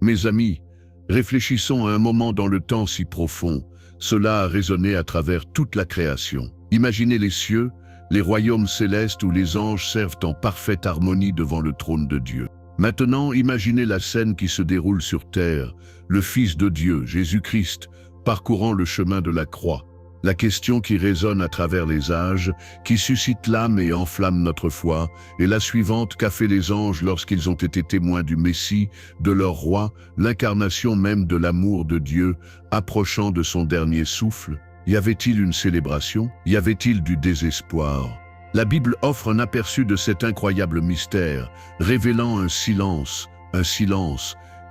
Mes amis, réfléchissons un moment dans le temps si profond. Cela a résonné à travers toute la création. Imaginez les cieux, les royaumes célestes où les anges servent en parfaite harmonie devant le trône de Dieu. Maintenant, imaginez la scène qui se déroule sur terre, le Fils de Dieu, Jésus-Christ, parcourant le chemin de la croix. La question qui résonne à travers les âges, qui suscite l'âme et enflamme notre foi, est la suivante: qu'a fait les anges lorsqu'ils ont été témoins du Messie, de leur roi, l'incarnation même de l'amour de Dieu, approchant de son dernier souffle? Y avait-il une célébration? Y avait-il du désespoir? La Bible offre un aperçu de cet incroyable mystère, révélant un silence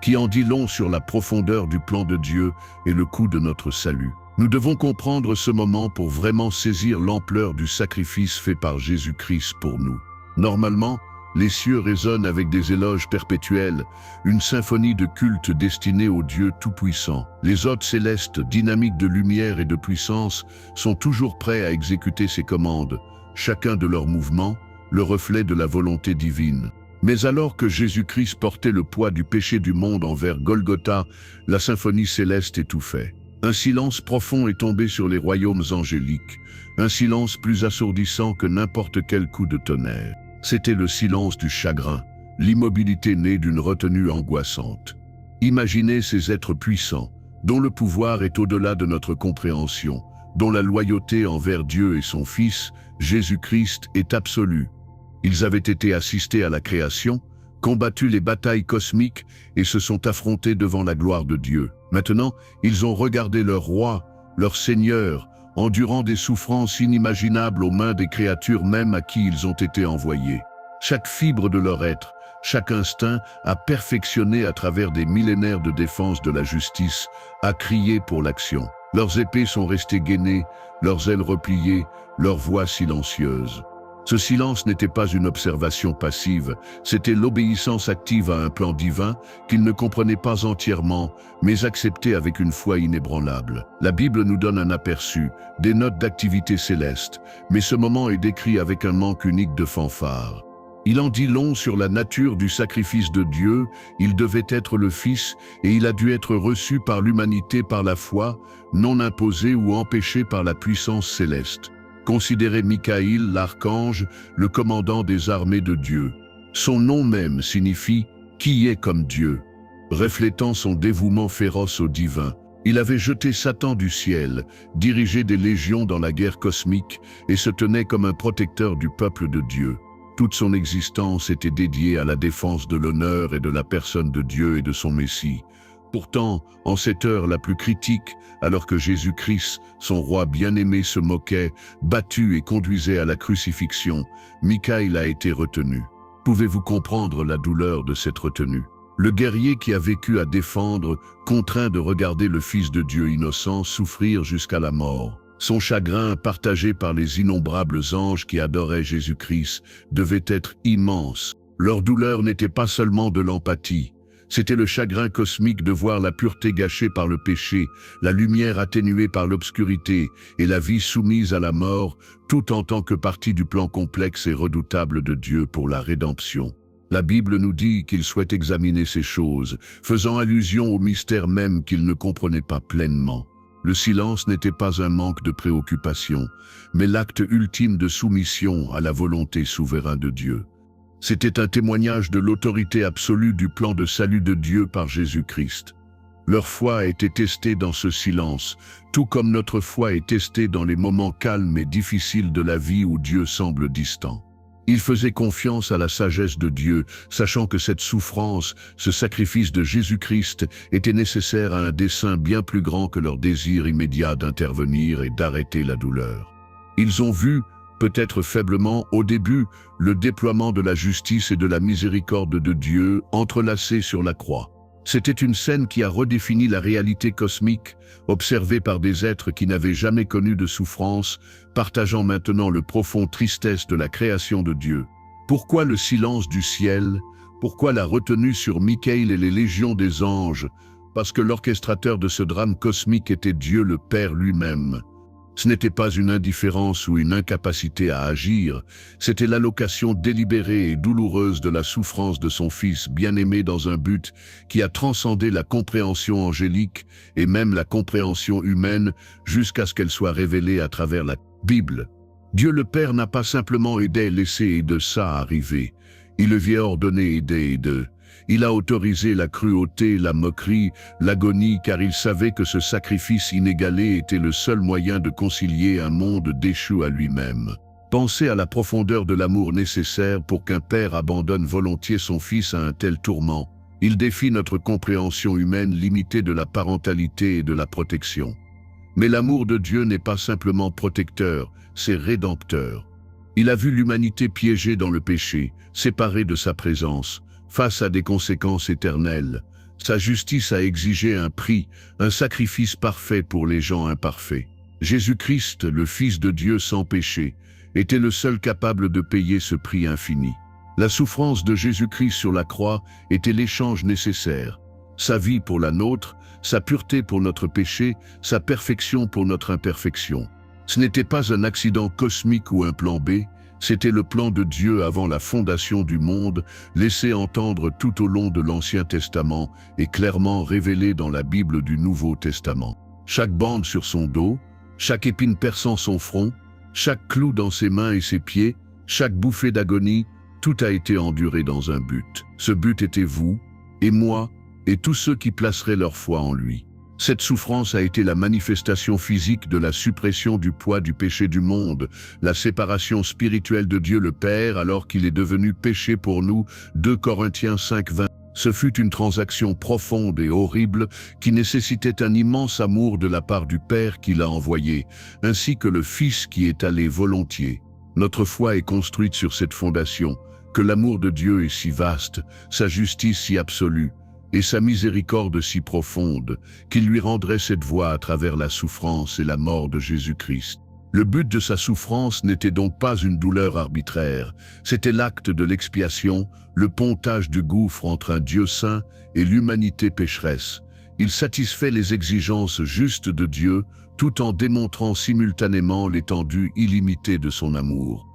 qui en dit long sur la profondeur du plan de Dieu et le coût de notre salut. Nous devons comprendre ce moment pour vraiment saisir l'ampleur du sacrifice fait par Jésus-Christ pour nous. Normalement, les cieux résonnent avec des éloges perpétuels, une symphonie de culte destinée au Dieu Tout-Puissant. Les hôtes célestes, dynamiques de lumière et de puissance, sont toujours prêts à exécuter ses commandes, chacun de leurs mouvements, le reflet de la volonté divine. Mais alors que Jésus-Christ portait le poids du péché du monde envers Golgotha, la symphonie céleste étouffait. Un silence profond est tombé sur les royaumes angéliques, un silence plus assourdissant que n'importe quel coup de tonnerre. C'était le silence du chagrin, l'immobilité née d'une retenue angoissante. Imaginez ces êtres puissants, dont le pouvoir est au-delà de notre compréhension, dont la loyauté envers Dieu et son Fils, Jésus-Christ, est absolue. Ils avaient été assistés à la création, combattu les batailles cosmiques et se sont affrontés devant la gloire de Dieu. Maintenant, ils ont regardé leur roi, leur Seigneur, endurant des souffrances inimaginables aux mains des créatures même à qui ils ont été envoyés. Chaque fibre de leur être, chaque instinct a perfectionné à travers des millénaires de défense de la justice, a crié pour l'action. Leurs épées sont restées gainées, leurs ailes repliées, leurs voix silencieuses. Ce silence n'était pas une observation passive, c'était l'obéissance active à un plan divin qu'ils ne comprenaient pas entièrement, mais acceptaient avec une foi inébranlable. La Bible nous donne un aperçu, des notes d'activité céleste, mais ce moment est décrit avec un manque unique de fanfare. Il en dit long sur la nature du sacrifice de Dieu, il devait être le Fils et il a dû être reçu par l'humanité par la foi, non imposé ou empêché par la puissance céleste. Considérez Michaïl, l'archange, le commandant des armées de Dieu. Son nom même signifie « qui est comme Dieu », reflétant son dévouement féroce au divin. Il avait jeté Satan du ciel, dirigé des légions dans la guerre cosmique et se tenait comme un protecteur du peuple de Dieu. Toute son existence était dédiée à la défense de l'honneur et de la personne de Dieu et de son Messie. Pourtant, en cette heure la plus critique, alors que Jésus-Christ, son roi bien-aimé, se moquait, battu et conduisait à la crucifixion, Michaïl a été retenu. Pouvez-vous comprendre la douleur de cette retenue? Le guerrier qui a vécu à défendre, contraint de regarder le Fils de Dieu innocent souffrir jusqu'à la mort. Son chagrin, partagé par les innombrables anges qui adoraient Jésus-Christ, devait être immense. Leur douleur n'était pas seulement de l'empathie. C'était le chagrin cosmique de voir la pureté gâchée par le péché, la lumière atténuée par l'obscurité et la vie soumise à la mort, tout en tant que partie du plan complexe et redoutable de Dieu pour la rédemption. La Bible nous dit qu'il souhaite examiner ces choses, faisant allusion au mystère même qu'il ne comprenait pas pleinement. Le silence n'était pas un manque de préoccupation, mais l'acte ultime de soumission à la volonté souveraine de Dieu. C'était un témoignage de l'autorité absolue du plan de salut de Dieu par Jésus-Christ. Leur foi a été testée dans ce silence, tout comme notre foi est testée dans les moments calmes et difficiles de la vie où Dieu semble distant. Ils faisaient confiance à la sagesse de Dieu, sachant que cette souffrance, ce sacrifice de Jésus-Christ, était nécessaire à un dessein bien plus grand que leur désir immédiat d'intervenir et d'arrêter la douleur. Ils ont vu, peut-être faiblement au début, le déploiement de la justice et de la miséricorde de Dieu entrelacés sur la croix. C'était une scène qui a redéfini la réalité cosmique, observée par des êtres qui n'avaient jamais connu de souffrance, partageant maintenant le profond tristesse de la création de Dieu. Pourquoi le silence du ciel? Pourquoi la retenue sur Michaïl et les légions des anges? Parce que l'orchestrateur de ce drame cosmique était Dieu le Père lui-même. Ce n'était pas une indifférence ou une incapacité à agir, c'était l'allocation délibérée et douloureuse de la souffrance de son Fils bien-aimé dans un but qui a transcendé la compréhension angélique et même la compréhension humaine jusqu'à ce qu'elle soit révélée à travers la Bible. Dieu le Père n'a pas simplement aidé, laissé et de ça arriver. Il le vient ordonner, aider et de. Il a autorisé la cruauté, la moquerie, l'agonie, car il savait que ce sacrifice inégalé était le seul moyen de concilier un monde déchu à lui-même. Pensez à la profondeur de l'amour nécessaire pour qu'un père abandonne volontiers son fils à un tel tourment. Il défie notre compréhension humaine limitée de la parentalité et de la protection. Mais l'amour de Dieu n'est pas simplement protecteur, c'est rédempteur. Il a vu l'humanité piégée dans le péché, séparée de sa présence, face à des conséquences éternelles. Sa justice a exigé un prix, un sacrifice parfait pour les gens imparfaits. Jésus-Christ, le Fils de Dieu sans péché, était le seul capable de payer ce prix infini. La souffrance de Jésus-Christ sur la croix était l'échange nécessaire. Sa vie pour la nôtre, sa pureté pour notre péché, sa perfection pour notre imperfection. Ce n'était pas un accident cosmique ou un plan B, c'était le plan de Dieu avant la fondation du monde, laissé entendre tout au long de l'Ancien Testament et clairement révélé dans la Bible du Nouveau Testament. Chaque bande sur son dos, chaque épine perçant son front, chaque clou dans ses mains et ses pieds, chaque bouffée d'agonie, tout a été enduré dans un but. Ce but était vous, et moi, et tous ceux qui placeraient leur foi en lui. Cette souffrance a été la manifestation physique de la suppression du poids du péché du monde, la séparation spirituelle de Dieu le Père alors qu'il est devenu péché pour nous, 2 Corinthiens 5:20. Ce fut une transaction profonde et horrible qui nécessitait un immense amour de la part du Père qui l'a envoyé, ainsi que le Fils qui est allé volontiers. Notre foi est construite sur cette fondation, que l'amour de Dieu est si vaste, sa justice si absolue, et sa miséricorde si profonde, qu'il lui rendrait cette voie à travers la souffrance et la mort de Jésus-Christ. Le but de sa souffrance n'était donc pas une douleur arbitraire, c'était l'acte de l'expiation, le pontage du gouffre entre un Dieu saint et l'humanité pécheresse. Il satisfait les exigences justes de Dieu, tout en démontrant simultanément l'étendue illimitée de son amour.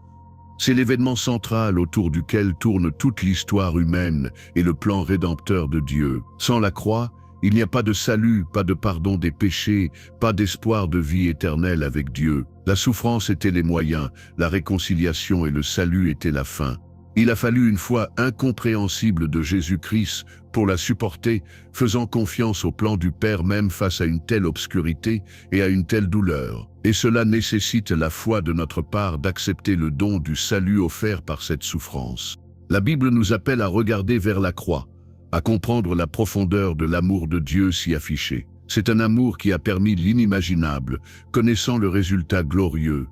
C'est l'événement central autour duquel tourne toute l'histoire humaine et le plan rédempteur de Dieu. Sans la croix, il n'y a pas de salut, pas de pardon des péchés, pas d'espoir de vie éternelle avec Dieu. La souffrance était les moyens, la réconciliation et le salut étaient la fin. Il a fallu une foi incompréhensible de Jésus-Christ pour la supporter, faisant confiance au plan du Père même face à une telle obscurité et à une telle douleur. Et cela nécessite la foi de notre part d'accepter le don du salut offert par cette souffrance. La Bible nous appelle à regarder vers la croix, à comprendre la profondeur de l'amour de Dieu s'y affiché. C'est un amour qui a permis l'inimaginable, connaissant le résultat glorieux.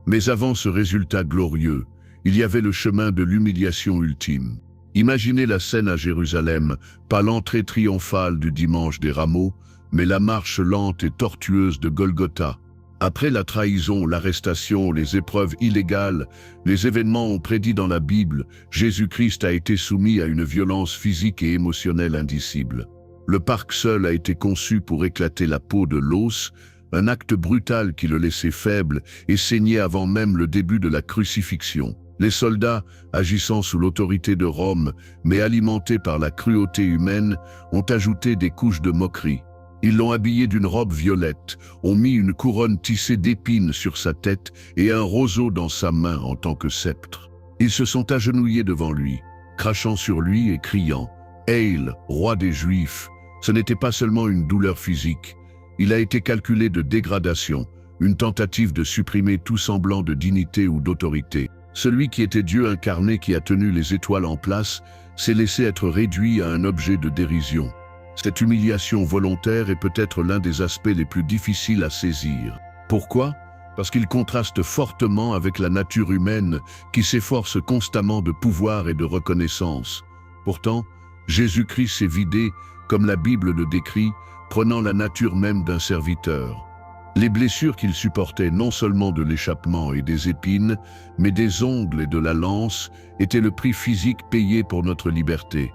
Mais avant ce résultat glorieux, il y avait le chemin de l'humiliation ultime. Imaginez la scène à Jérusalem, pas l'entrée triomphale du dimanche des rameaux, mais la marche lente et tortueuse de Golgotha. Après la trahison, l'arrestation, les épreuves illégales, les événements ont prédit dans la Bible, Jésus-Christ a été soumis à une violence physique et émotionnelle indicible. Le parc seul a été conçu pour éclater la peau de l'os, un acte brutal qui le laissait faible et saignait avant même le début de la crucifixion. Les soldats, agissant sous l'autorité de Rome, mais alimentés par la cruauté humaine, ont ajouté des couches de moquerie. Ils l'ont habillé d'une robe violette, ont mis une couronne tissée d'épines sur sa tête et un roseau dans sa main en tant que sceptre. Ils se sont agenouillés devant lui, crachant sur lui et criant « Hail, roi des Juifs !» Ce n'était pas seulement une douleur physique, il a été calculé de dégradation, une tentative de supprimer tout semblant de dignité ou d'autorité. Celui qui était Dieu incarné qui a tenu les étoiles en place s'est laissé être réduit à un objet de dérision. Cette humiliation volontaire est peut-être l'un des aspects les plus difficiles à saisir. Pourquoi ? Parce qu'il contraste fortement avec la nature humaine qui s'efforce constamment de pouvoir et de reconnaissance. Pourtant, Jésus-Christ s'est vidé, comme la Bible le décrit, prenant la nature même d'un serviteur. Les blessures qu'il supportait, non seulement de l'échappement et des épines, mais des ongles et de la lance, étaient le prix physique payé pour notre liberté.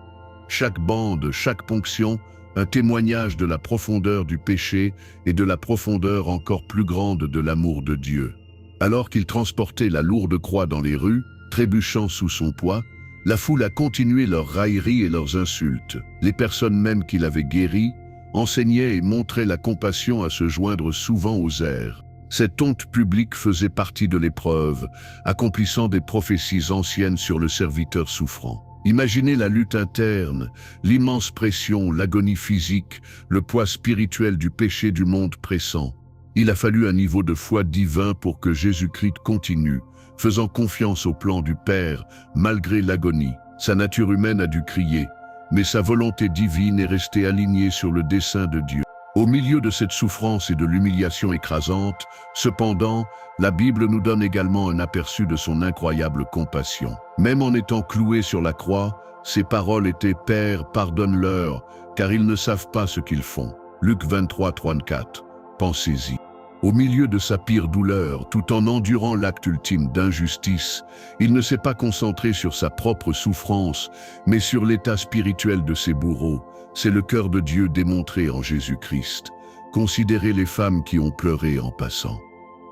Chaque bande, chaque ponction, un témoignage de la profondeur du péché et de la profondeur encore plus grande de l'amour de Dieu. Alors qu'il transportait la lourde croix dans les rues, trébuchant sous son poids, la foule a continué leurs railleries et leurs insultes. Les personnes même qu'il avait guéries enseignaient et montraient la compassion à se joindre souvent aux airs. Cette honte publique faisait partie de l'épreuve, accomplissant des prophéties anciennes sur le serviteur souffrant. Imaginez la lutte interne, l'immense pression, l'agonie physique, le poids spirituel du péché du monde pressant. Il a fallu un niveau de foi divin pour que Jésus-Christ continue, faisant confiance au plan du Père, malgré l'agonie. Sa nature humaine a dû crier, mais sa volonté divine est restée alignée sur le dessein de Dieu. Au milieu de cette souffrance et de l'humiliation écrasante, cependant, la Bible nous donne également un aperçu de son incroyable compassion. Même en étant cloué sur la croix, ses paroles étaient « Père, pardonne-leur, car ils ne savent pas ce qu'ils font ». Luc 23, 34. Pensez-y. Au milieu de sa pire douleur, tout en endurant l'acte ultime d'injustice, il ne s'est pas concentré sur sa propre souffrance, mais sur l'état spirituel de ses bourreaux. C'est le cœur de Dieu démontré en Jésus-Christ. Considérez les femmes qui ont pleuré en passant.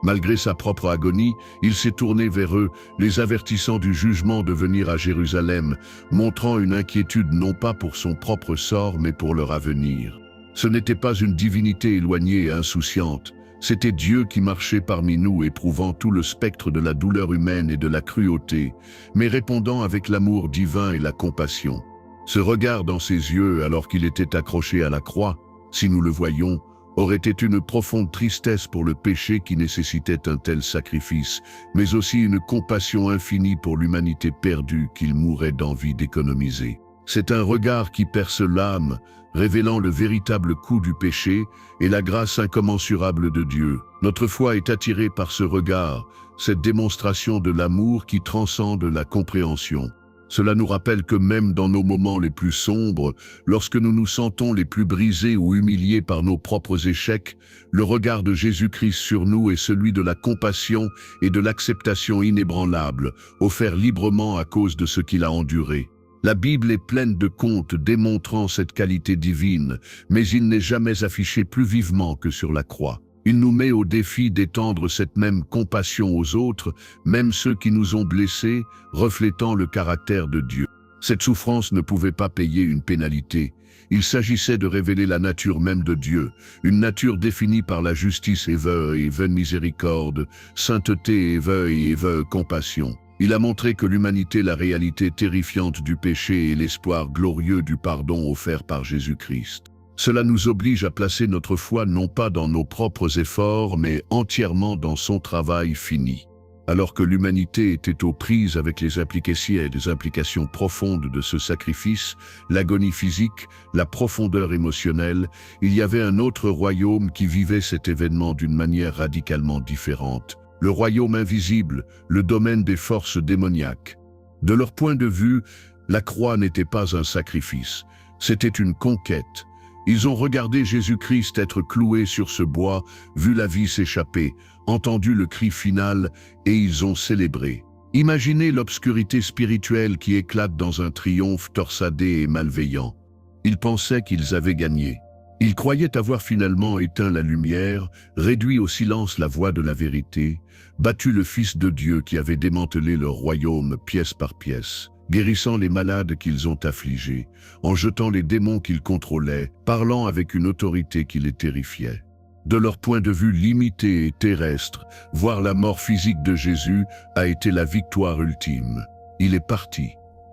Malgré sa propre agonie, il s'est tourné vers eux, les avertissant du jugement de venir à Jérusalem, montrant une inquiétude non pas pour son propre sort, mais pour leur avenir. Ce n'était pas une divinité éloignée et insouciante, c'était Dieu qui marchait parmi nous, éprouvant tout le spectre de la douleur humaine et de la cruauté, mais répondant avec l'amour divin et la compassion. Ce regard dans ses yeux alors qu'il était accroché à la croix, si nous le voyions, aurait été une profonde tristesse pour le péché qui nécessitait un tel sacrifice, mais aussi une compassion infinie pour l'humanité perdue qu'il mourait d'envie d'économiser. C'est un regard qui perce l'âme, révélant le véritable coût du péché et la grâce incommensurable de Dieu. Notre foi est attirée par ce regard, cette démonstration de l'amour qui transcende la compréhension. Cela nous rappelle que même dans nos moments les plus sombres, lorsque nous nous sentons les plus brisés ou humiliés par nos propres échecs, le regard de Jésus-Christ sur nous est celui de la compassion et de l'acceptation inébranlable, offert librement à cause de ce qu'il a enduré. La Bible est pleine de contes démontrant cette qualité divine, mais il n'est jamais affiché plus vivement que sur la croix. Il nous met au défi d'étendre cette même compassion aux autres, même ceux qui nous ont blessés, reflétant le caractère de Dieu. Cette souffrance ne pouvait pas payer une pénalité. Il s'agissait de révéler la nature même de Dieu, une nature définie par la justice et miséricorde, sainteté et compassion. Il a montré que l'humanité, la réalité terrifiante du péché et l'espoir glorieux du pardon offert par Jésus-Christ. Cela nous oblige à placer notre foi non pas dans nos propres efforts, mais entièrement dans son travail fini. Alors que l'humanité était aux prises avec les implications profondes de ce sacrifice, l'agonie physique, la profondeur émotionnelle, il y avait un autre royaume qui vivait cet événement d'une manière radicalement différente. Le royaume invisible, le domaine des forces démoniaques. De leur point de vue, la croix n'était pas un sacrifice, c'était une conquête. Ils ont regardé Jésus-Christ être cloué sur ce bois, vu la vie s'échapper, entendu le cri final, et ils ont célébré. Imaginez l'obscurité spirituelle qui éclate dans un triomphe torsadé et malveillant. Ils pensaient qu'ils avaient gagné. Ils croyaient avoir finalement éteint la lumière, réduit au silence la voix de la vérité, battu le Fils de Dieu qui avait démantelé leur royaume pièce par pièce, guérissant les malades qu'ils ont affligés, en jetant les démons qu'ils contrôlaient, parlant avec une autorité qui les terrifiait. De leur point de vue limité et terrestre, voir la mort physique de Jésus a été la victoire ultime. Il est parti.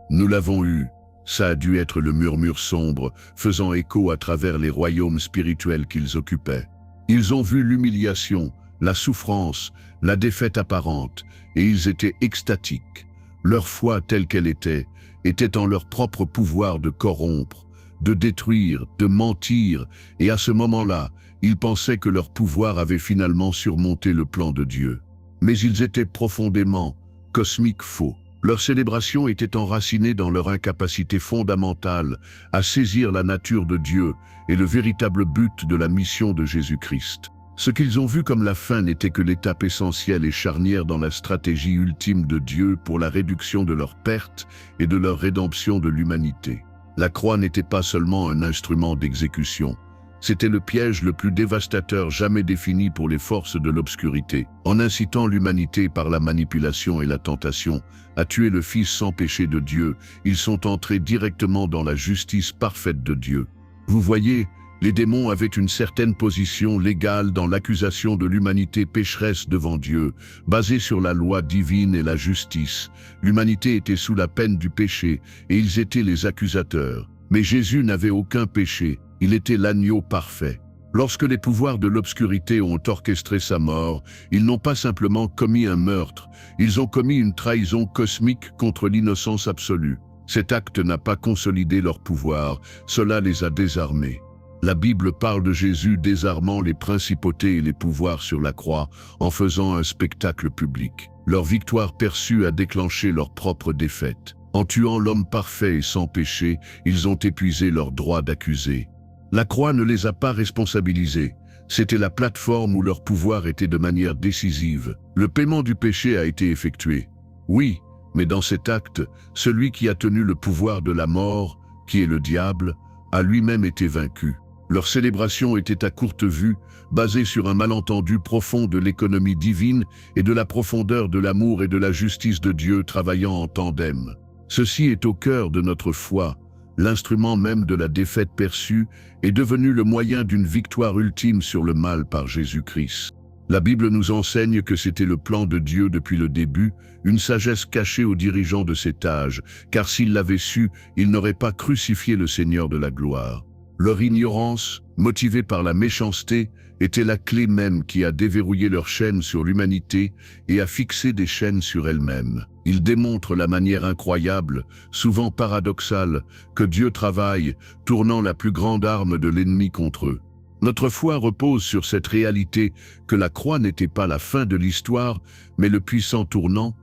Nous l'avons eu. Ça a dû être le murmure sombre, faisant écho à travers les royaumes spirituels qu'ils occupaient. Ils ont vu l'humiliation, la souffrance, la défaite apparente, et ils étaient extatiques. Leur foi telle qu'elle était en leur propre pouvoir de corrompre, de détruire, de mentir, et à ce moment-là, ils pensaient que leur pouvoir avait finalement surmonté le plan de Dieu. Mais ils étaient profondément, cosmiques faux. Leur célébration était enracinée dans leur incapacité fondamentale à saisir la nature de Dieu et le véritable but de la mission de Jésus-Christ. Ce qu'ils ont vu comme la fin n'était que l'étape essentielle et charnière dans la stratégie ultime de Dieu pour la réduction de leurs pertes et de leur rédemption de l'humanité. La croix n'était pas seulement un instrument d'exécution. C'était le piège le plus dévastateur jamais défini pour les forces de l'obscurité. En incitant l'humanité par la manipulation et la tentation à tuer le Fils sans péché de Dieu, ils sont entrés directement dans la justice parfaite de Dieu. Vous voyez, les démons avaient une certaine position légale dans l'accusation de l'humanité pécheresse devant Dieu, basée sur la loi divine et la justice. L'humanité était sous la peine du péché et ils étaient les accusateurs. Mais Jésus n'avait aucun péché. Il était l'agneau parfait. Lorsque les pouvoirs de l'obscurité ont orchestré sa mort, ils n'ont pas simplement commis un meurtre, ils ont commis une trahison cosmique contre l'innocence absolue. Cet acte n'a pas consolidé leur pouvoir, cela les a désarmés. La Bible parle de Jésus désarmant les principautés et les pouvoirs sur la croix en faisant un spectacle public. Leur victoire perçue a déclenché leur propre défaite. En tuant l'homme parfait et sans péché, ils ont épuisé leur droit d'accuser. La croix ne les a pas responsabilisés. C'était la plateforme où leur pouvoir était de manière décisive. Le paiement du péché a été effectué. Oui, mais dans cet acte, celui qui a tenu le pouvoir de la mort, qui est le diable, a lui-même été vaincu. Leur célébration était à courte vue, basée sur un malentendu profond de l'économie divine et de la profondeur de l'amour et de la justice de Dieu travaillant en tandem. Ceci est au cœur de notre foi. L'instrument même de la défaite perçue est devenu le moyen d'une victoire ultime sur le mal par Jésus-Christ. La Bible nous enseigne que c'était le plan de Dieu depuis le début, une sagesse cachée aux dirigeants de cet âge, car s'ils l'avaient su, ils n'auraient pas crucifié le Seigneur de la gloire. Leur ignorance, motivée par la méchanceté, était la clé même qui a déverrouillé leurs chaînes sur l'humanité et a fixé des chaînes sur elles-mêmes. Ils démontrent la manière incroyable, souvent paradoxale, que Dieu travaille, tournant la plus grande arme de l'ennemi contre eux. Notre foi repose sur cette réalité que la croix n'était pas la fin de l'histoire, mais le puissant tournant,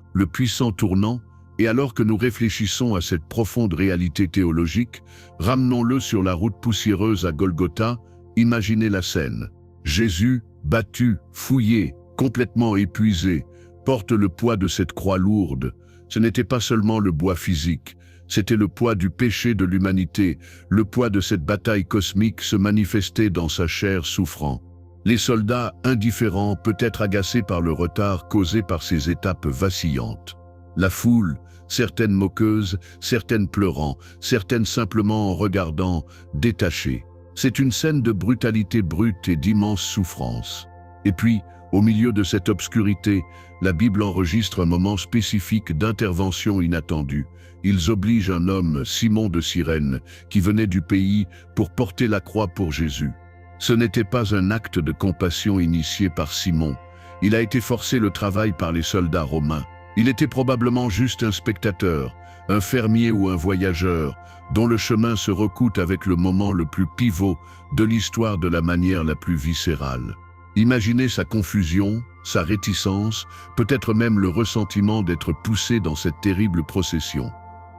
et alors que nous réfléchissons à cette profonde réalité théologique, ramenons-le sur la route poussiéreuse à Golgotha, imaginez la scène. Jésus, battu, fouillé, complètement épuisé, porte le poids de cette croix lourde. Ce n'était pas seulement le poids physique, c'était le poids du péché de l'humanité, le poids de cette bataille cosmique se manifestait dans sa chair souffrant. Les soldats, indifférents, peut-être agacés par le retard causé par ces étapes vacillantes. La foule, certaines moqueuses, certaines pleurant, certaines simplement en regardant, détachées. C'est une scène de brutalité brute et d'immense souffrance. Et puis, au milieu de cette obscurité, la Bible enregistre un moment spécifique d'intervention inattendue. Ils obligent un homme, Simon de Cyrène, qui venait du pays, pour porter la croix pour Jésus. Ce n'était pas un acte de compassion initié par Simon. Il a été forcé le travail par les soldats romains. Il était probablement juste un spectateur, un fermier ou un voyageur, dont le chemin se recoute avec le moment le plus pivot de l'histoire de la manière la plus viscérale. Imaginez sa confusion, sa réticence, peut-être même le ressentiment d'être poussé dans cette terrible procession.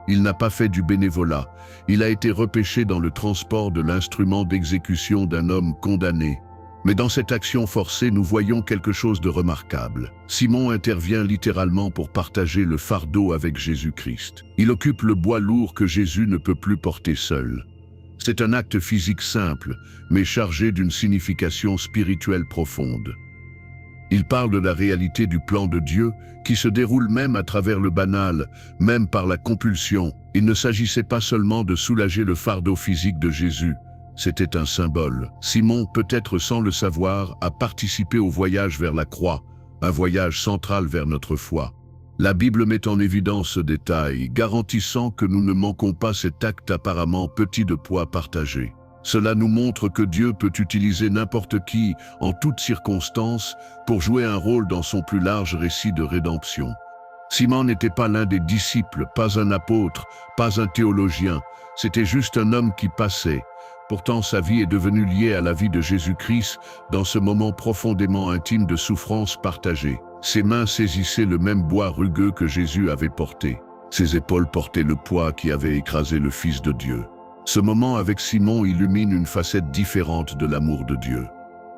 Il n'a pas fait du bénévolat, il a été repêché dans le transport de l'instrument d'exécution d'un homme condamné. Mais dans cette action forcée, nous voyons quelque chose de remarquable. Simon intervient littéralement pour partager le fardeau avec Jésus-Christ. Il occupe le bois lourd que Jésus ne peut plus porter seul. C'est un acte physique simple, mais chargé d'une signification spirituelle profonde. Il parle de la réalité du plan de Dieu qui se déroule même à travers le banal, même par la compulsion. Il ne s'agissait pas seulement de soulager le fardeau physique de Jésus, c'était un symbole. Simon, peut-être sans le savoir, a participé au voyage vers la croix, un voyage central vers notre foi. La Bible met en évidence ce détail, garantissant que nous ne manquons pas cet acte apparemment petit de poids partagé. Cela nous montre que Dieu peut utiliser n'importe qui, en toutes circonstances, pour jouer un rôle dans son plus large récit de rédemption. Simon n'était pas l'un des disciples, pas un apôtre, pas un théologien, c'était juste un homme qui passait. Pourtant, sa vie est devenue liée à la vie de Jésus-Christ dans ce moment profondément intime de souffrance partagée. Ses mains saisissaient le même bois rugueux que Jésus avait porté. Ses épaules portaient le poids qui avait écrasé le Fils de Dieu. Ce moment avec Simon illumine une facette différente de l'amour de Dieu.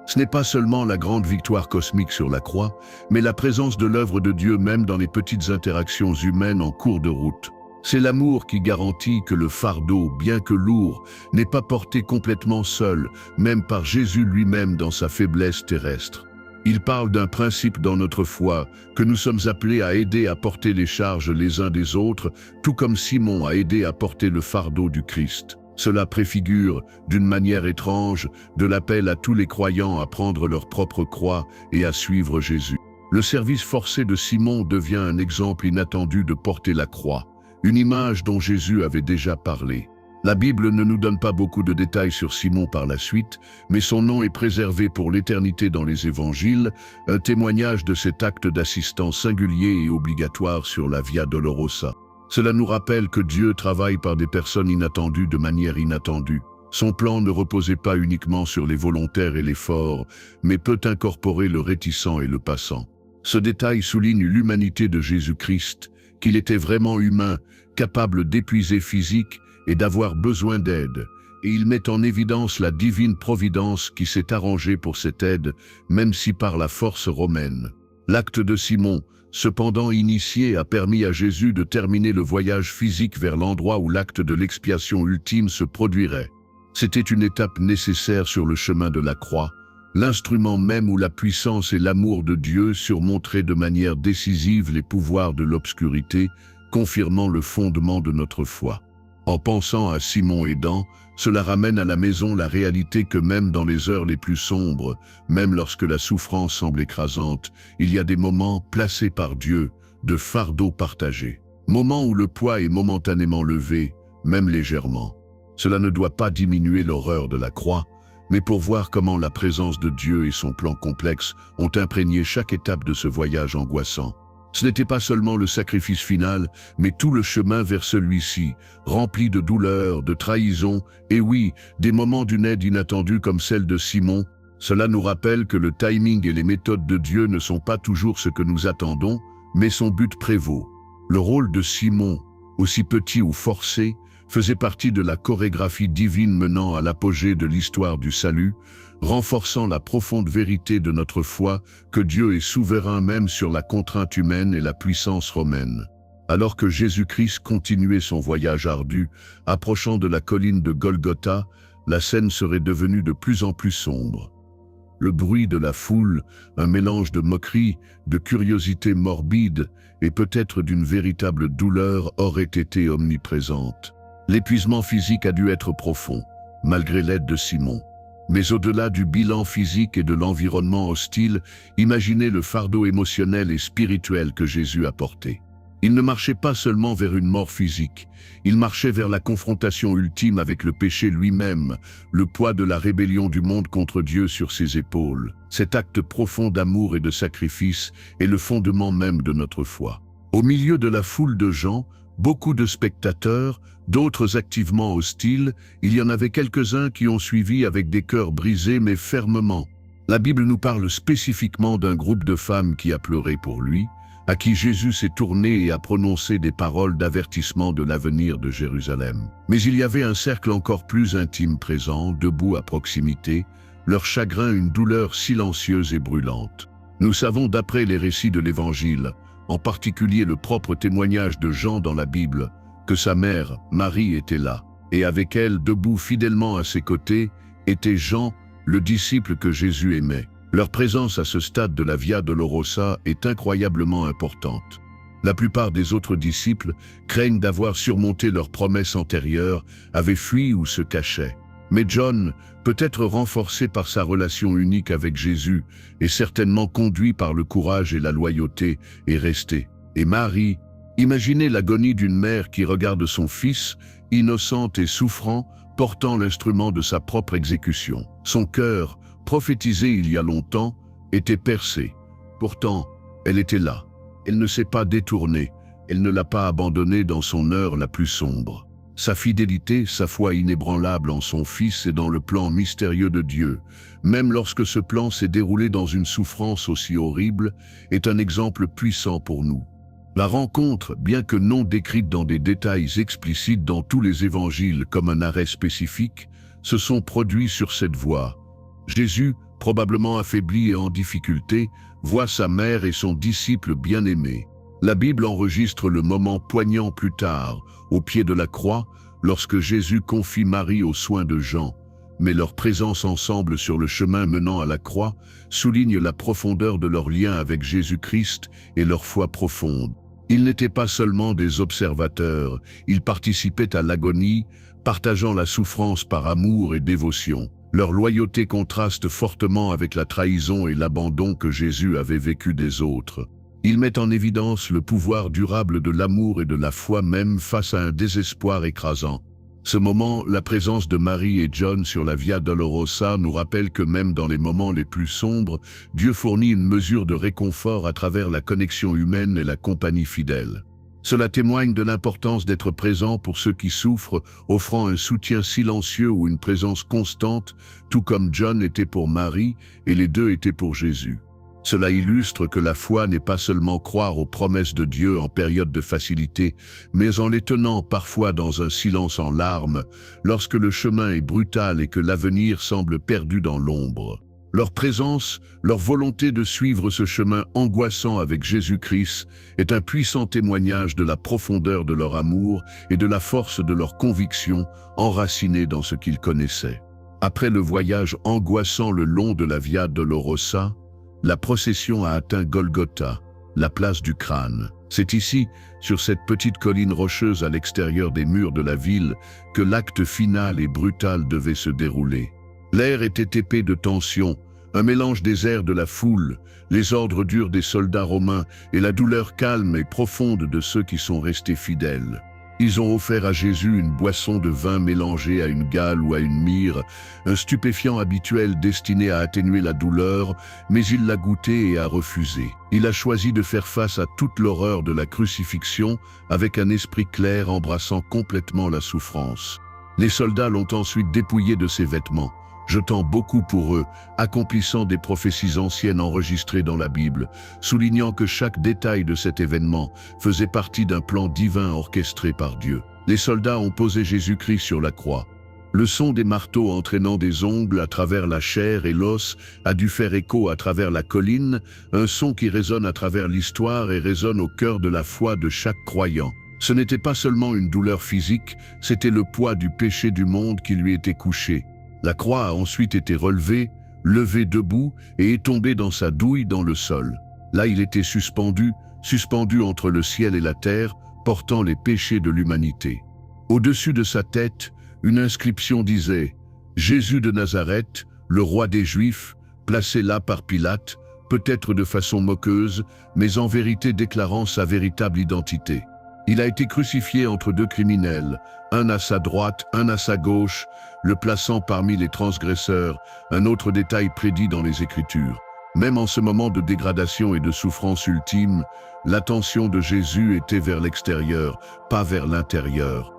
Ce n'est pas seulement la grande victoire cosmique sur la croix, mais la présence de l'œuvre de Dieu même dans les petites interactions humaines en cours de route. C'est l'amour qui garantit que le fardeau, bien que lourd, n'est pas porté complètement seul, même par Jésus lui-même dans sa faiblesse terrestre. Il parle d'un principe dans notre foi, que nous sommes appelés à aider à porter les charges les uns des autres, tout comme Simon a aidé à porter le fardeau du Christ. Cela préfigure, d'une manière étrange, de l'appel à tous les croyants à prendre leur propre croix et à suivre Jésus. Le service forcé de Simon devient un exemple inattendu de porter la croix, une image dont Jésus avait déjà parlé. La Bible ne nous donne pas beaucoup de détails sur Simon par la suite, mais son nom est préservé pour l'éternité dans les évangiles, un témoignage de cet acte d'assistance singulier et obligatoire sur la Via Dolorosa. Cela nous rappelle que Dieu travaille par des personnes inattendues de manière inattendue. Son plan ne reposait pas uniquement sur les volontaires et les forts, mais peut incorporer le réticent et le passant. Ce détail souligne l'humanité de Jésus-Christ, qu'il était vraiment humain, capable d'épuiser physique et d'avoir besoin d'aide, et il met en évidence la divine providence qui s'est arrangée pour cette aide, même si par la force romaine. L'acte de Simon, cependant initié, a permis à Jésus de terminer le voyage physique vers l'endroit où l'acte de l'expiation ultime se produirait. C'était une étape nécessaire sur le chemin de la croix, l'instrument même où la puissance et l'amour de Dieu surmonteraient de manière décisive les pouvoirs de l'obscurité, confirmant le fondement de notre foi. En pensant à Simon aidant, cela ramène à la maison la réalité que même dans les heures les plus sombres, même lorsque la souffrance semble écrasante, il y a des moments placés par Dieu, de fardeaux partagés. Moments où le poids est momentanément levé, même légèrement. Cela ne doit pas diminuer l'horreur de la croix, mais pour voir comment la présence de Dieu et son plan complexe ont imprégné chaque étape de ce voyage angoissant. Ce n'était pas seulement le sacrifice final, mais tout le chemin vers celui-ci, rempli de douleurs, de trahisons, et oui, des moments d'une aide inattendue comme celle de Simon. Cela nous rappelle que le timing et les méthodes de Dieu ne sont pas toujours ce que nous attendons, mais son but prévaut. Le rôle de Simon, aussi petit ou forcé, faisait partie de la chorégraphie divine menant à l'apogée de l'histoire du salut, renforçant la profonde vérité de notre foi que Dieu est souverain même sur la contrainte humaine et la puissance romaine. Alors que Jésus-Christ continuait son voyage ardu, approchant de la colline de Golgotha, la scène serait devenue de plus en plus sombre. Le bruit de la foule, un mélange de moquerie, de curiosité morbide et peut-être d'une véritable douleur aurait été omniprésente. L'épuisement physique a dû être profond, malgré l'aide de Simon. Mais au-delà du bilan physique et de l'environnement hostile, imaginez le fardeau émotionnel et spirituel que Jésus a porté. Il ne marchait pas seulement vers une mort physique, il marchait vers la confrontation ultime avec le péché lui-même, le poids de la rébellion du monde contre Dieu sur ses épaules. Cet acte profond d'amour et de sacrifice est le fondement même de notre foi. Au milieu de la foule de gens, beaucoup de spectateurs, d'autres activement hostiles, il y en avait quelques-uns qui ont suivi avec des cœurs brisés mais fermement. La Bible nous parle spécifiquement d'un groupe de femmes qui a pleuré pour lui, à qui Jésus s'est tourné et a prononcé des paroles d'avertissement de l'avenir de Jérusalem. Mais il y avait un cercle encore plus intime présent, debout à proximité, leur chagrin une douleur silencieuse et brûlante. Nous savons d'après les récits de l'Évangile, en particulier le propre témoignage de Jean dans la Bible, que sa mère, Marie, était là, et avec elle, debout fidèlement à ses côtés, était Jean, le disciple que Jésus aimait. Leur présence à ce stade de la Via Dolorosa est incroyablement importante. La plupart des autres disciples craignent d'avoir surmonté leurs promesses antérieures, avaient fui ou se cachaient. Mais John, peut-être renforcé par sa relation unique avec Jésus, et certainement conduit par le courage et la loyauté, est resté. Et Marie, imaginez l'agonie d'une mère qui regarde son fils, innocente et souffrant, portant l'instrument de sa propre exécution. Son cœur, prophétisé il y a longtemps, était percé. Pourtant, elle était là. Elle ne s'est pas détournée, elle ne l'a pas abandonné dans son heure la plus sombre. Sa fidélité, sa foi inébranlable en son Fils et dans le plan mystérieux de Dieu, même lorsque ce plan s'est déroulé dans une souffrance aussi horrible, est un exemple puissant pour nous. La rencontre, bien que non décrite dans des détails explicites dans tous les évangiles comme un arrêt spécifique, se sont produits sur cette voie. Jésus, probablement affaibli et en difficulté, voit sa mère et son disciple bien-aimé. La Bible enregistre le moment poignant plus tard, au pied de la croix, lorsque Jésus confie Marie aux soins de Jean. Mais leur présence ensemble sur le chemin menant à la croix souligne la profondeur de leur lien avec Jésus-Christ et leur foi profonde. Ils n'étaient pas seulement des observateurs, ils participaient à l'agonie, partageant la souffrance par amour et dévotion. Leur loyauté contraste fortement avec la trahison et l'abandon que Jésus avait vécu des autres. Ils mettent en évidence le pouvoir durable de l'amour et de la foi même face à un désespoir écrasant. Ce moment, la présence de Marie et John sur la Via Dolorosa nous rappelle que même dans les moments les plus sombres, Dieu fournit une mesure de réconfort à travers la connexion humaine et la compagnie fidèle. Cela témoigne de l'importance d'être présent pour ceux qui souffrent, offrant un soutien silencieux ou une présence constante, tout comme John était pour Marie et les deux étaient pour Jésus. Cela illustre que la foi n'est pas seulement croire aux promesses de Dieu en période de facilité, mais en les tenant parfois dans un silence en larmes, lorsque le chemin est brutal et que l'avenir semble perdu dans l'ombre. Leur présence, leur volonté de suivre ce chemin angoissant avec Jésus-Christ est un puissant témoignage de la profondeur de leur amour et de la force de leur conviction enracinée dans ce qu'ils connaissaient. Après le voyage angoissant le long de la Via Dolorosa, la procession a atteint Golgotha, la place du crâne. C'est ici, sur cette petite colline rocheuse à l'extérieur des murs de la ville, que l'acte final et brutal devait se dérouler. L'air était épais de tension, un mélange des airs de la foule, les ordres durs des soldats romains et la douleur calme et profonde de ceux qui sont restés fidèles. Ils ont offert à Jésus une boisson de vin mélangée à une gale ou à une myrrhe, un stupéfiant habituel destiné à atténuer la douleur, mais il l'a goûté et a refusé. Il a choisi de faire face à toute l'horreur de la crucifixion avec un esprit clair embrassant complètement la souffrance. Les soldats l'ont ensuite dépouillé de ses vêtements, jetant beaucoup pour eux, accomplissant des prophéties anciennes enregistrées dans la Bible, soulignant que chaque détail de cet événement faisait partie d'un plan divin orchestré par Dieu. Les soldats ont posé Jésus-Christ sur la croix. Le son des marteaux entraînant des ongles à travers la chair et l'os a dû faire écho à travers la colline, un son qui résonne à travers l'histoire et résonne au cœur de la foi de chaque croyant. Ce n'était pas seulement une douleur physique, c'était le poids du péché du monde qui lui était couché. La croix a ensuite été relevée, levée debout et est tombée dans sa douille dans le sol. Là, il était suspendu entre le ciel et la terre, portant les péchés de l'humanité. Au-dessus de sa tête, une inscription disait « Jésus de Nazareth, le roi des Juifs, placé là par Pilate, peut-être de façon moqueuse, mais en vérité déclarant sa véritable identité. Il a été crucifié entre deux criminels, un à sa droite, un à sa gauche, le plaçant parmi les transgresseurs, un autre détail prédit dans les Écritures. Même en ce moment de dégradation et de souffrance ultime, l'attention de Jésus était vers l'extérieur, pas vers l'intérieur.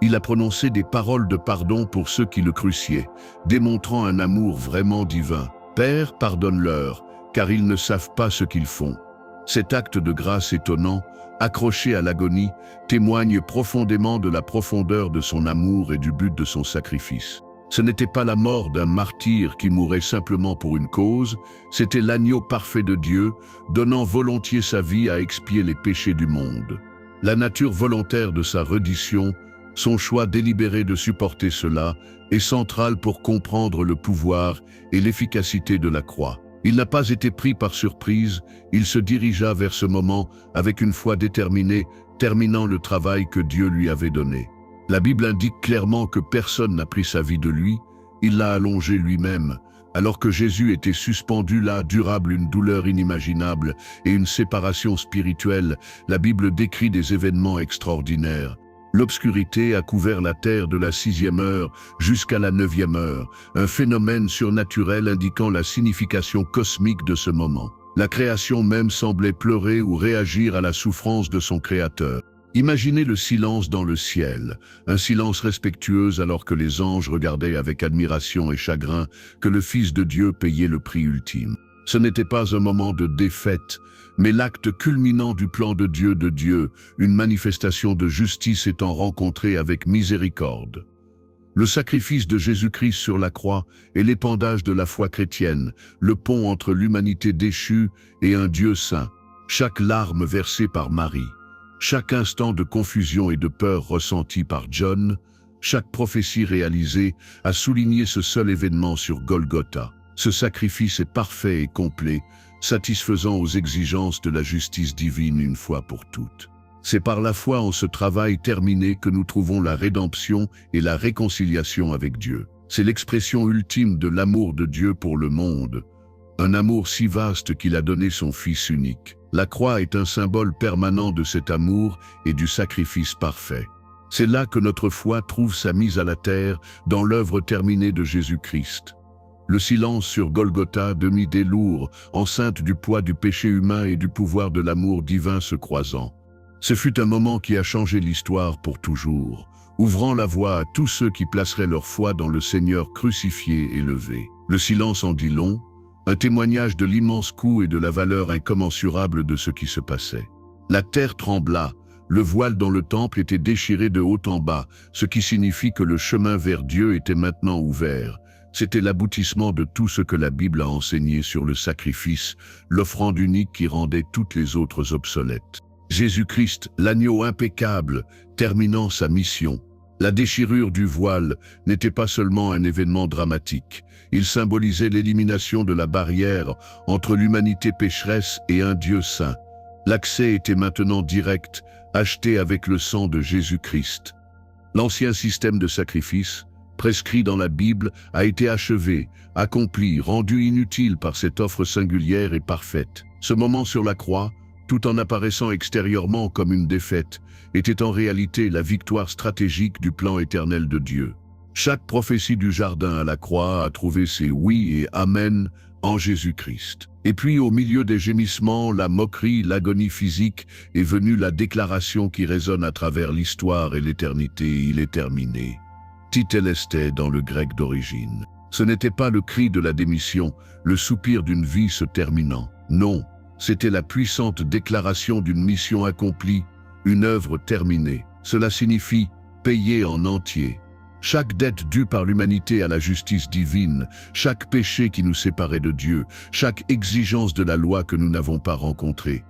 Il a prononcé des paroles de pardon pour ceux qui le cruciaient, démontrant un amour vraiment divin. « Père, pardonne-leur, car ils ne savent pas ce qu'ils font. » Cet acte de grâce étonnant, accroché à l'agonie, témoigne profondément de la profondeur de son amour et du but de son sacrifice. Ce n'était pas la mort d'un martyr qui mourait simplement pour une cause, c'était l'agneau parfait de Dieu, donnant volontiers sa vie à expier les péchés du monde. La nature volontaire de sa reddition, son choix délibéré de supporter cela, est central pour comprendre le pouvoir et l'efficacité de la croix. Il n'a pas été pris par surprise, il se dirigea vers ce moment avec une foi déterminée, terminant le travail que Dieu lui avait donné. La Bible indique clairement que personne n'a pris sa vie de lui, il l'a allongée lui-même, alors que Jésus était suspendu là, durable une douleur inimaginable et une séparation spirituelle. La Bible décrit des événements extraordinaires. L'obscurité a couvert la terre de la 6e heure jusqu'à la 9e heure, un phénomène surnaturel indiquant la signification cosmique de ce moment. La création même semblait pleurer ou réagir à la souffrance de son Créateur. Imaginez le silence dans le ciel, un silence respectueux alors que les anges regardaient avec admiration et chagrin que le Fils de Dieu payait le prix ultime. Ce n'était pas un moment de défaite, mais l'acte culminant du plan de Dieu, une manifestation de justice étant rencontrée avec miséricorde. Le sacrifice de Jésus-Christ sur la croix est l'épandage de la foi chrétienne, le pont entre l'humanité déchue et un Dieu saint. Chaque larme versée par Marie, chaque instant de confusion et de peur ressenti par John, chaque prophétie réalisée a souligné ce seul événement sur Golgotha. Ce sacrifice est parfait et complet, satisfaisant aux exigences de la justice divine une fois pour toutes. C'est par la foi en ce travail terminé que nous trouvons la rédemption et la réconciliation avec Dieu. C'est l'expression ultime de l'amour de Dieu pour le monde, un amour si vaste qu'il a donné son Fils unique. La croix est un symbole permanent de cet amour et du sacrifice parfait. C'est là que notre foi trouve sa mise à la terre dans l'œuvre terminée de Jésus-Christ. Le silence sur Golgotha, demi-dé lourd, enceinte du poids du péché humain et du pouvoir de l'amour divin se croisant. Ce fut un moment qui a changé l'histoire pour toujours, ouvrant la voie à tous ceux qui placeraient leur foi dans le Seigneur crucifié et levé. Le silence en dit long, un témoignage de l'immense coût et de la valeur incommensurable de ce qui se passait. La terre trembla, le voile dans le temple était déchiré de haut en bas, ce qui signifie que le chemin vers Dieu était maintenant ouvert. C'était l'aboutissement de tout ce que la Bible a enseigné sur le sacrifice, l'offrande unique qui rendait toutes les autres obsolètes. Jésus-Christ, l'agneau impeccable, terminant sa mission. La déchirure du voile n'était pas seulement un événement dramatique, il symbolisait l'élimination de la barrière entre l'humanité pécheresse et un Dieu saint. L'accès était maintenant direct, acheté avec le sang de Jésus-Christ. L'ancien système de sacrifice, prescrit dans la Bible, a été achevé, accompli, rendu inutile par cette offre singulière et parfaite. Ce moment sur la croix, tout en apparaissant extérieurement comme une défaite, était en réalité la victoire stratégique du plan éternel de Dieu. Chaque prophétie du jardin à la croix a trouvé ses oui et amen en Jésus-Christ. Et puis au milieu des gémissements, la moquerie, l'agonie physique, est venue la déclaration qui résonne à travers l'histoire et l'éternité, il est terminé. Tetelestai dans le grec d'origine. Ce n'était pas le cri de la démission, le soupir d'une vie se terminant. Non, c'était la puissante déclaration d'une mission accomplie, une œuvre terminée. Cela signifie payer en entier. Chaque dette due par l'humanité à la justice divine, chaque péché qui nous séparait de Dieu, chaque exigence de la loi que nous n'avons pas rencontrée,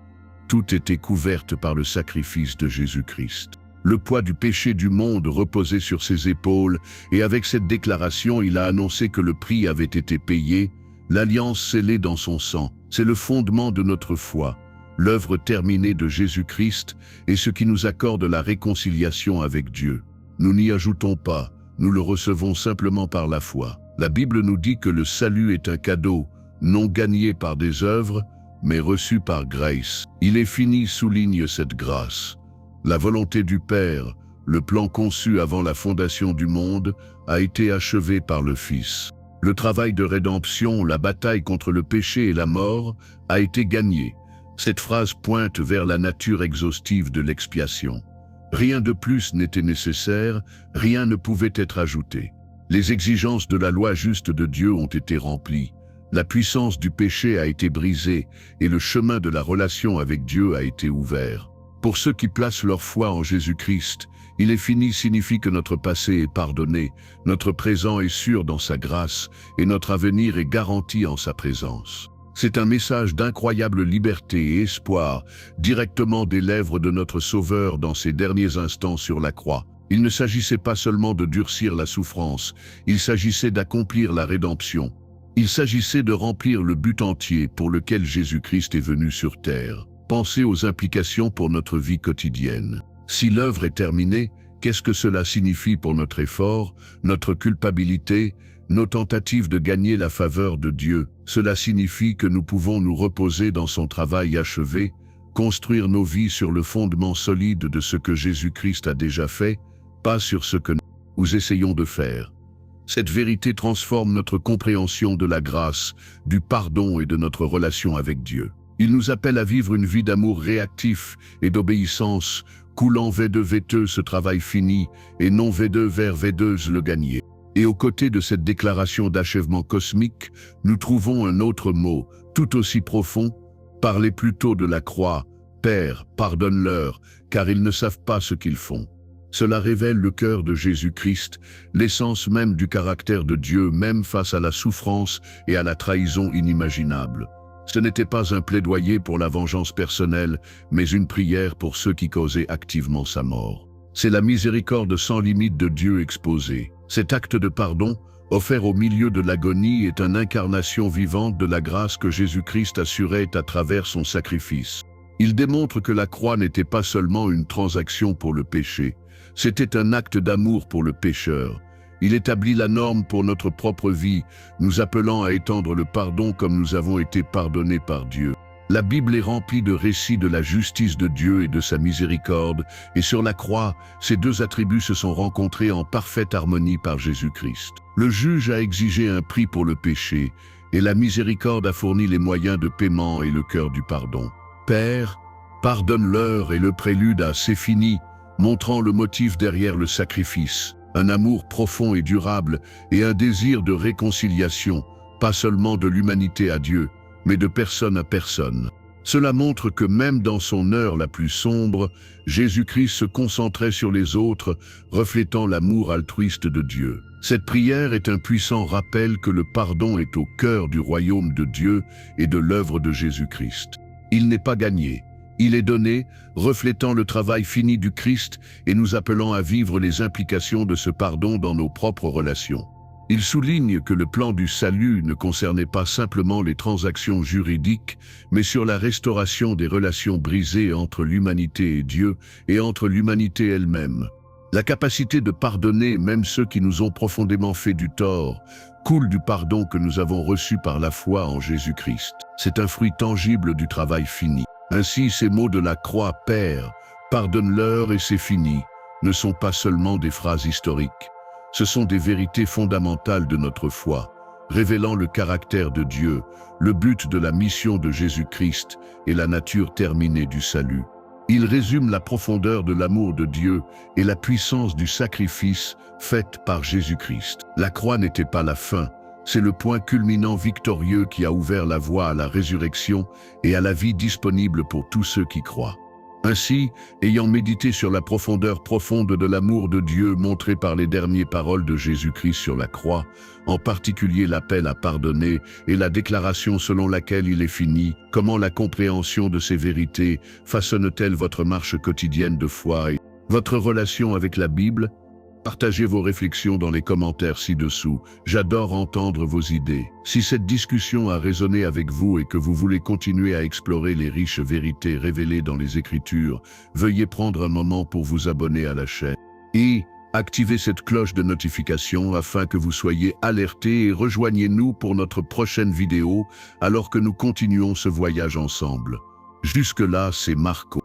tout était couverte par le sacrifice de Jésus-Christ. Le poids du péché du monde reposait sur ses épaules, et avec cette déclaration, il a annoncé que le prix avait été payé, l'alliance scellée dans son sang. C'est le fondement de notre foi, l'œuvre terminée de Jésus-Christ et ce qui nous accorde la réconciliation avec Dieu. Nous n'y ajoutons pas, nous le recevons simplement par la foi. La Bible nous dit que le salut est un cadeau, non gagné par des œuvres, mais reçu par grâce. Il est fini, souligne cette grâce. La volonté du Père, le plan conçu avant la fondation du monde, a été achevé par le Fils. Le travail de rédemption, la bataille contre le péché et la mort, a été gagné. Cette phrase pointe vers la nature exhaustive de l'expiation. Rien de plus n'était nécessaire, rien ne pouvait être ajouté. Les exigences de la loi juste de Dieu ont été remplies. La puissance du péché a été brisée et le chemin de la relation avec Dieu a été ouvert. Pour ceux qui placent leur foi en Jésus-Christ, il est fini signifie que notre passé est pardonné, notre présent est sûr dans sa grâce et notre avenir est garanti en sa présence. C'est un message d'incroyable liberté et espoir, directement des lèvres de notre Sauveur dans ses derniers instants sur la croix. Il ne s'agissait pas seulement de durcir la souffrance, il s'agissait d'accomplir la rédemption. Il s'agissait de remplir le but entier pour lequel Jésus-Christ est venu sur terre. Pensez aux implications pour notre vie quotidienne. Si l'œuvre est terminée, qu'est-ce que cela signifie pour notre effort, notre culpabilité, nos tentatives de gagner la faveur de Dieu? Cela signifie que nous pouvons nous reposer dans son travail achevé, construire nos vies sur le fondement solide de ce que Jésus-Christ a déjà fait, pas sur ce que nous essayons de faire. Cette vérité transforme notre compréhension de la grâce, du pardon et de notre relation avec Dieu. Il nous appelle à vivre une vie d'amour réactif et d'obéissance, coulant V2 V2 ce travail fini, et non V2 vers V2 le gagner. Et aux côtés de cette déclaration d'achèvement cosmique, nous trouvons un autre mot, tout aussi profond, parlez plutôt de la croix, Père, pardonne-leur, car ils ne savent pas ce qu'ils font. Cela révèle le cœur de Jésus-Christ, l'essence même du caractère de Dieu, même face à la souffrance et à la trahison inimaginable. Ce n'était pas un plaidoyer pour la vengeance personnelle, mais une prière pour ceux qui causaient activement sa mort. C'est la miséricorde sans limite de Dieu exposée. Cet acte de pardon, offert au milieu de l'agonie, est une incarnation vivante de la grâce que Jésus-Christ assurait à travers son sacrifice. Il démontre que la croix n'était pas seulement une transaction pour le péché, c'était un acte d'amour pour le pécheur. Il établit la norme pour notre propre vie, nous appelant à étendre le pardon comme nous avons été pardonnés par Dieu. La Bible est remplie de récits de la justice de Dieu et de sa miséricorde, et sur la croix, ces deux attributs se sont rencontrés en parfaite harmonie par Jésus-Christ. Le juge a exigé un prix pour le péché, et la miséricorde a fourni les moyens de paiement et le cœur du pardon. Père, pardonne-leur est le prélude à « c'est fini », montrant le motif derrière le sacrifice, un amour profond et durable et un désir de réconciliation, pas seulement de l'humanité à Dieu, mais de personne à personne. Cela montre que même dans son heure la plus sombre, Jésus-Christ se concentrait sur les autres, reflétant l'amour altruiste de Dieu. Cette prière est un puissant rappel que le pardon est au cœur du royaume de Dieu et de l'œuvre de Jésus-Christ. Il n'est pas gagné, il est donné, reflétant le travail fini du Christ et nous appelant à vivre les implications de ce pardon dans nos propres relations. Il souligne que le plan du salut ne concernait pas simplement les transactions juridiques, mais sur la restauration des relations brisées entre l'humanité et Dieu et entre l'humanité elle-même. La capacité de pardonner même ceux qui nous ont profondément fait du tort coule du pardon que nous avons reçu par la foi en Jésus-Christ. C'est un fruit tangible du travail fini. Ainsi, ces mots de la croix « Père, pardonne-leur et c'est fini » ne sont pas seulement des phrases historiques. Ce sont des vérités fondamentales de notre foi, révélant le caractère de Dieu, le but de la mission de Jésus-Christ et la nature terminée du salut. Ils résument la profondeur de l'amour de Dieu et la puissance du sacrifice fait par Jésus-Christ. La croix n'était pas la fin, c'est le point culminant victorieux qui a ouvert la voie à la résurrection et à la vie disponible pour tous ceux qui croient. Ainsi, ayant médité sur la profondeur profonde de l'amour de Dieu montré par les dernières paroles de Jésus-Christ sur la croix, en particulier l'appel à pardonner et la déclaration selon laquelle il est fini, comment la compréhension de ces vérités façonne-t-elle votre marche quotidienne de foi et votre relation avec la Bible? Partagez vos réflexions dans les commentaires ci-dessous. J'adore entendre vos idées. Si cette discussion a résonné avec vous et que vous voulez continuer à explorer les riches vérités révélées dans les Écritures, veuillez prendre un moment pour vous abonner à la chaîne et activez cette cloche de notification afin que vous soyez alertés et rejoignez-nous pour notre prochaine vidéo alors que nous continuons ce voyage ensemble. Jusque-là, c'est Marco.